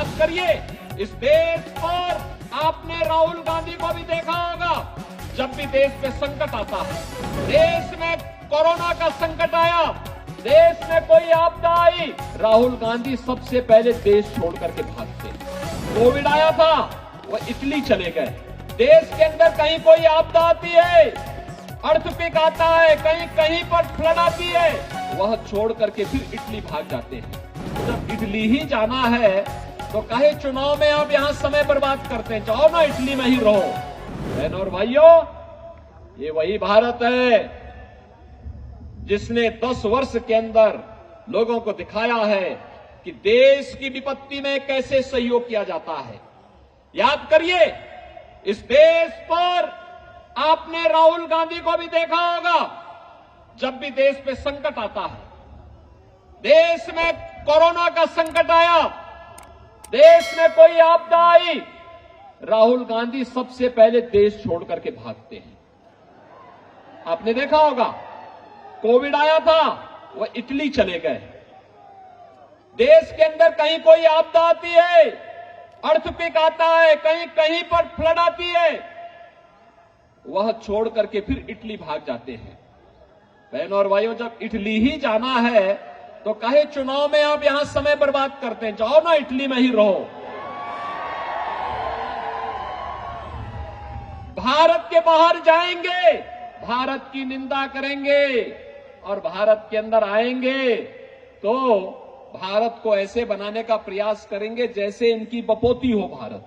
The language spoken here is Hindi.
याद करिए, इस देश पर आपने राहुल गांधी को भी देखा होगा। जब भी देश पे संकट आता है, देश में कोरोना का संकट आया, देश में कोई आपदा आई, राहुल गांधी सबसे पहले देश छोड़ करके भागते। कोविड आया था, वो इटली चले गए। देश के अंदर कहीं कोई आपदा आती है, अर्थक्वेक आता है, कहीं कहीं पर फ्लड आती है, वह छोड़ करके फिर इटली भाग जाते हैं। जब इटली ही जाना है तो काहे चुनाव में आप यहां समय बर्बाद करते हैं? जाओ ना, इटली में ही रहो। बहनों और भाइयों, ये वही भारत है जिसने 10 वर्ष के अंदर लोगों को दिखाया है कि देश की विपत्ति में कैसे सहयोग किया जाता है। याद करिए, इस देश पर आपने राहुल गांधी को भी देखा होगा। जब भी देश पे संकट आता है, देश में कोरोना का संकट आया, देश में कोई आपदा आई, राहुल गांधी सबसे पहले देश छोड़ करके भागते हैं। आपने देखा होगा, कोविड आया था, वो इटली चले गए। देश के अंदर कहीं कोई आपदा आती है, अर्थक्वेक आता है, कहीं कहीं पर फ्लड आती है, वह छोड़ करके फिर इटली भाग जाते हैं। बहनों और भाइयों, जब इटली ही जाना है तो काहे चुनाव में आप यहां समय बर्बाद करते हैं? जाओ ना, इटली में ही रहो। भारत के बाहर जाएंगे, भारत की निंदा करेंगे, और भारत के अंदर आएंगे तो भारत को ऐसे बनाने का प्रयास करेंगे जैसे इनकी बपोती हो भारत।